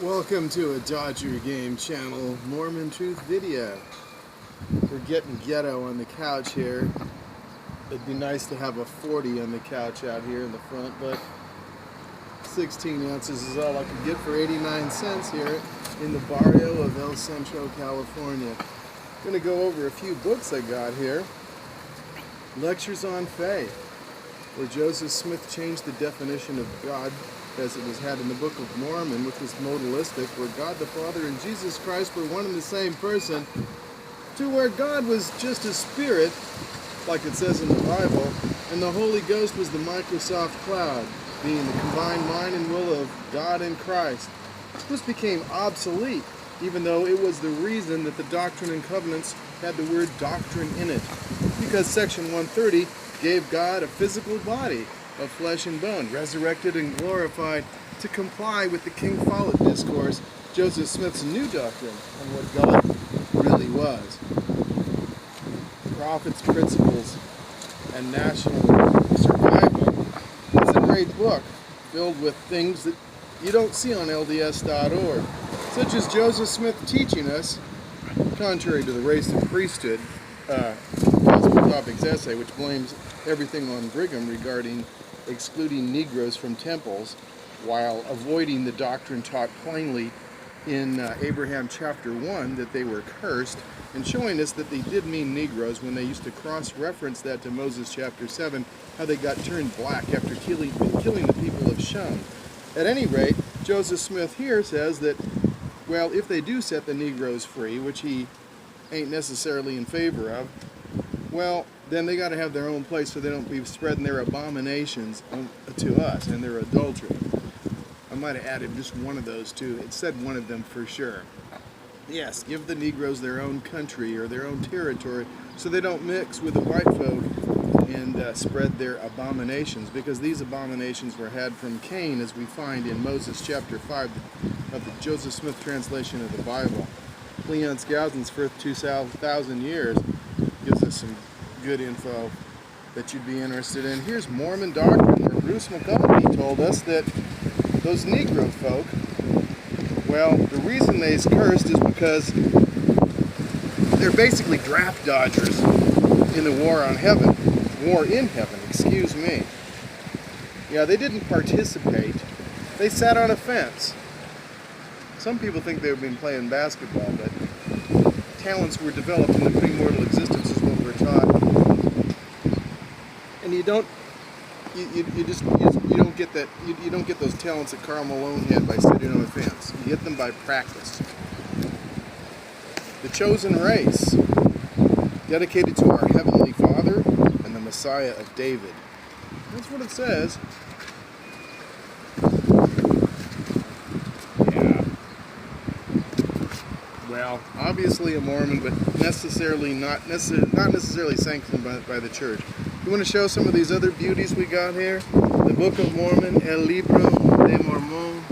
Welcome to a Dodger Game Channel Mormon Truth video. We're getting ghetto on the couch here. It'd be nice to have a 40 on the couch out here in the front, but 16 ounces is all I could get for 89 cents here in the Barrio of El Centro, California. I'm going to go over a few books I got here. Lectures on Faith, where Joseph Smith changed the definition of God as it was had in the Book of Mormon, which was modalistic, where God the Father and Jesus Christ were one and the same person, to where God was just a spirit, like it says in the Bible, and the Holy Ghost was the Microsoft cloud, being the combined mind and will of God and Christ. This became obsolete, even though it was the reason that the Doctrine and Covenants had the word doctrine in it, because section 130 gave God a physical body of flesh and bone, resurrected and glorified, to comply with the King Follett discourse, Joseph Smith's new doctrine on what God really was. Prophets, Principles, and National Survival. It's a great book, filled with things that you don't see on LDS.org, such as Joseph Smith teaching us, contrary to the race and priesthood Gospel Topics essay, which blames everything on Brigham regarding excluding Negroes from temples, while avoiding the doctrine taught plainly in Abraham chapter 1 that they were cursed, and showing us that they did mean Negroes when they used to cross-reference that to Moses chapter 7, how they got turned black after killing the people of Shem. At any rate, Joseph Smith here says that, well, if they do set the Negroes free, which he ain't necessarily in favor of, well, then they got to have their own place so they don't be spreading their abominations to us and their adultery. I might have added just one of those too. It said one of them for sure. Yes, give the Negroes their own country or their own territory so they don't mix with the white folk and spread their abominations, because these abominations were had from Cain, as we find in Moses chapter 5 of the Joseph Smith translation of the Bible. Leon Skousen's first 2,000 years gives us some good info that you'd be interested in. Here's Mormon Doctrine, where Bruce McCullough told us that those Negro folk, well, the reason they's cursed is because they're basically draft dodgers in the war in heaven, excuse me. Yeah, they didn't participate. They sat on a fence. Some people think they've been playing basketball, but talents were developed in the premortal existence is what we're taught. And you don't get that. You don't get those talents that Karl Malone had by sitting on a fence. You get them by practice. The chosen race, dedicated to our Heavenly Father and the Messiah of David. That's what it says. Yeah. Well, obviously a Mormon, but not necessarily sanctioned by the church. You want to show some of these other beauties we got here? The Book of Mormon, El Libro de Mormon,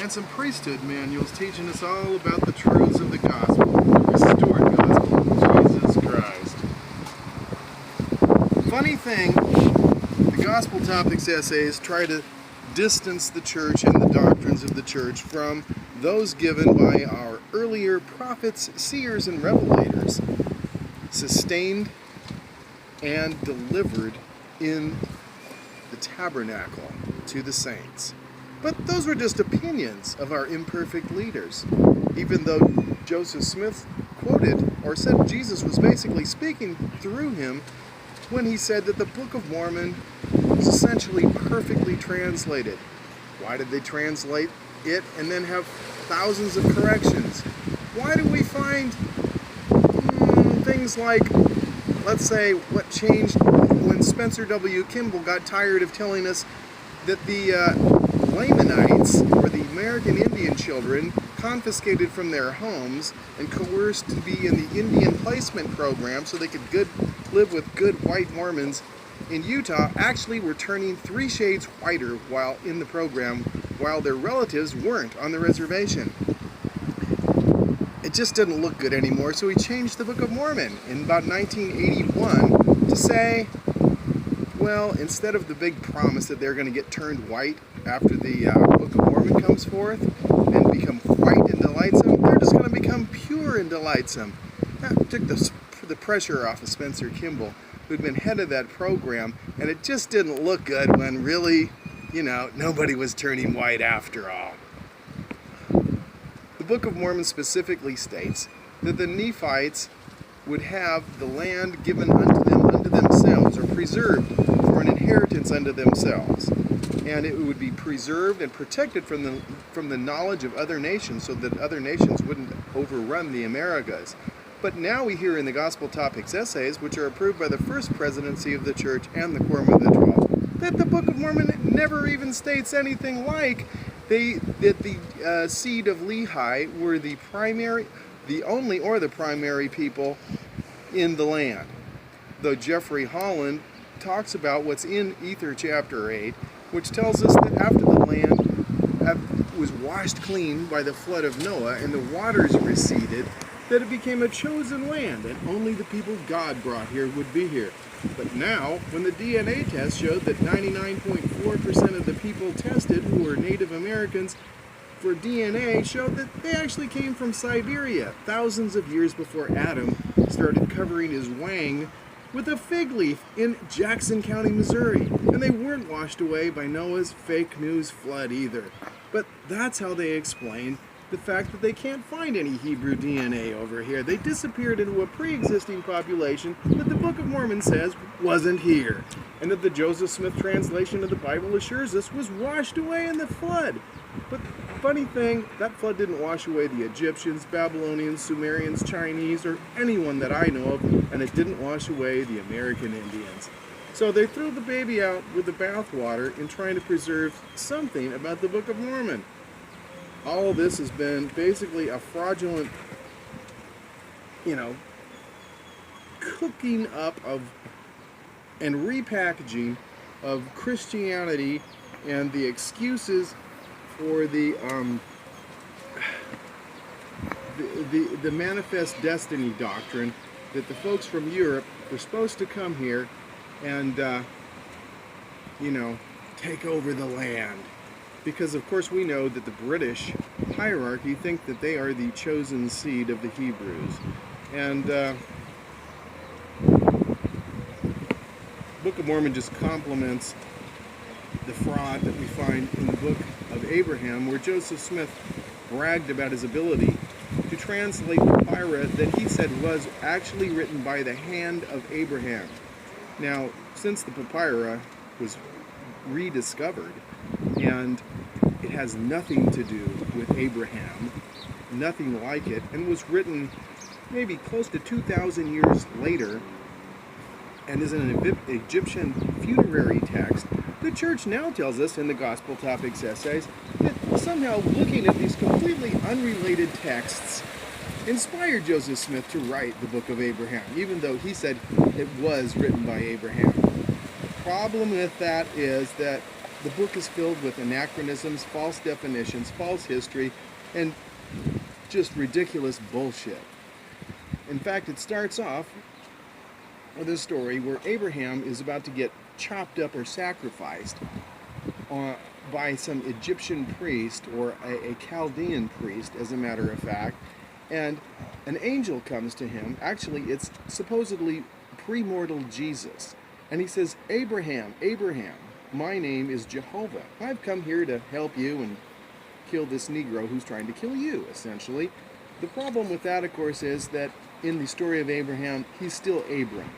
and some priesthood manuals teaching us all about the truths of the gospel, the restored gospel of Jesus Christ. Funny thing, the Gospel Topics essays try to distance the church and the doctrines of the church from those given by our earlier prophets, seers, and revelators, sustained and delivered in the tabernacle to the saints. But those were just opinions of our imperfect leaders, even though Joseph Smith quoted or said Jesus was basically speaking through him when he said that the Book of Mormon was essentially perfectly translated. Why did they translate it and then have thousands of corrections? Why do we find things like, let's say, what changed when Spencer W. Kimball got tired of telling us that the Lamanites, or the American Indian children, confiscated from their homes and coerced to be in the Indian placement program so they could live with good white Mormons in Utah, actually were turning 3 shades whiter while in the program, while their relatives weren't on the reservation. It just didn't look good anymore, so he changed the Book of Mormon in about 1981 to say, well, instead of the big promise that they're going to get turned white after the Book of Mormon comes forth, and become white and delightsome. They're just going to become pure and delightsome. That took the pressure off of Spencer Kimball, who'd been head of that program, and it just didn't look good when really, nobody was turning white after all. The Book of Mormon specifically states that the Nephites would have the land given unto themselves, or preserved for an inheritance unto themselves. And it would be preserved and protected from the knowledge of other nations, so that other nations wouldn't overrun the Americas. But now we hear in the Gospel Topics essays, which are approved by the First Presidency of the Church and the Quorum of the 12, that the Book of Mormon never even states anything like that the seed of Lehi were the primary people in the land. Though Jeffrey Holland talks about what's in Ether chapter 8, which tells us that after the land was washed clean by the flood of Noah and the waters receded, that it became a chosen land, and only the people God brought here would be here. But now, when the DNA test showed that 99.4% of the people tested who were Native Americans for DNA showed that they actually came from Siberia, thousands of years before Adam started covering his wang with a fig leaf in Jackson County, Missouri. And they weren't washed away by Noah's fake news flood either. But that's how they explain the fact that they can't find any Hebrew DNA over here. They disappeared into a pre-existing population that the Book of Mormon says wasn't here, and that the Joseph Smith translation of the Bible assures us was washed away in the flood. But funny thing, that flood didn't wash away the Egyptians, Babylonians, Sumerians, Chinese, or anyone that I know of, and it didn't wash away the American Indians. So they threw the baby out with the bathwater in trying to preserve something about the Book of Mormon. All of this has been basically a fraudulent, cooking up of and repackaging of Christianity and the excuses for the manifest destiny doctrine that the folks from Europe were supposed to come here and, take over the land. Because, of course, we know that the British hierarchy think that they are the chosen seed of the Hebrews. And Book of Mormon just complements the fraud that we find in the Book of Abraham, where Joseph Smith bragged about his ability to translate papyrus that he said was actually written by the hand of Abraham. Now, since the papyrus was rediscovered, and it has nothing to do with Abraham, nothing like it, and was written maybe close to 2,000 years later, and is an Egyptian funerary text, the church now tells us in the Gospel Topics essays that somehow looking at these completely unrelated texts inspired Joseph Smith to write the Book of Abraham, even though he said it was written by Abraham. The problem with that is that the book is filled with anachronisms, false definitions, false history, and just ridiculous bullshit. In fact, it starts off with a story where Abraham is about to get chopped up or sacrificed by some Egyptian priest, or a Chaldean priest, as a matter of fact, and an angel comes to him. Actually, it's supposedly premortal Jesus, and he says, "Abraham, Abraham, my name is Jehovah. I've come here to help you and kill this Negro who's trying to kill you," essentially. The problem with that, of course, is that in the story of Abraham, he's still Abram.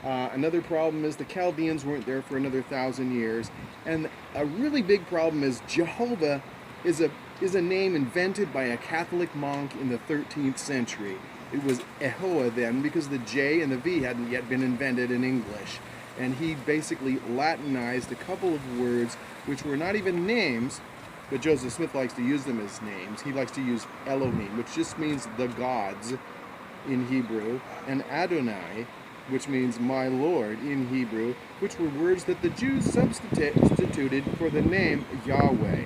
Another problem is the Chaldeans weren't there for another 1,000 years. And a really big problem is Jehovah is a name invented by a Catholic monk in the 13th century. It was Ehoah then, because the J and the V hadn't yet been invented in English. And he basically Latinized a couple of words which were not even names, but Joseph Smith likes to use them as names. He likes to use Elohim, which just means the gods in Hebrew, and Adonai, which means my Lord in Hebrew, which were words that the Jews substituted for the name Yahweh.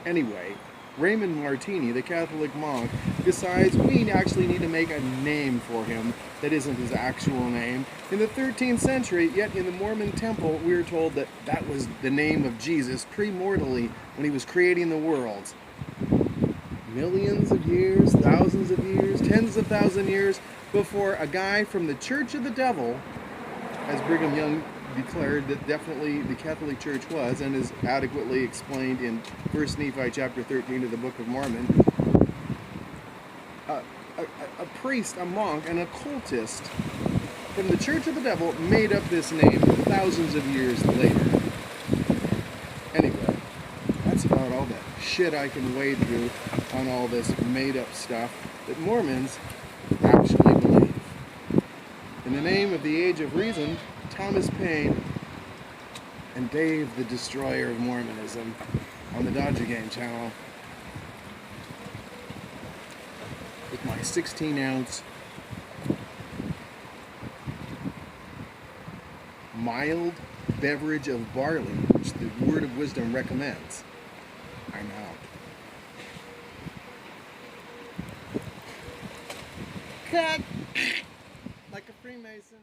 Anyway, Raymond Martini, the Catholic monk, decides we actually need to make a name for him that isn't his actual name. In the 13th century, yet in the Mormon temple, we are told that that was the name of Jesus premortally when he was creating the world. Millions of years, thousands of years, tens of thousands of years before a guy from the Church of the Devil, as Brigham Young declared that definitely the Catholic Church was, and is adequately explained in 1 Nephi chapter 13 of the Book of Mormon, a priest, a monk, an occultist from the Church of the Devil made up this name thousands of years later. Anyway, that's about all that shit I can wade through on all this made-up stuff that Mormons actually believe. In the name of the Age of Reason, Thomas Paine and Dave the Destroyer of Mormonism on the Dodger Game channel with my 16-ounce mild beverage of barley, which the Word of Wisdom recommends. I'm out. Cut! Like a Freemason.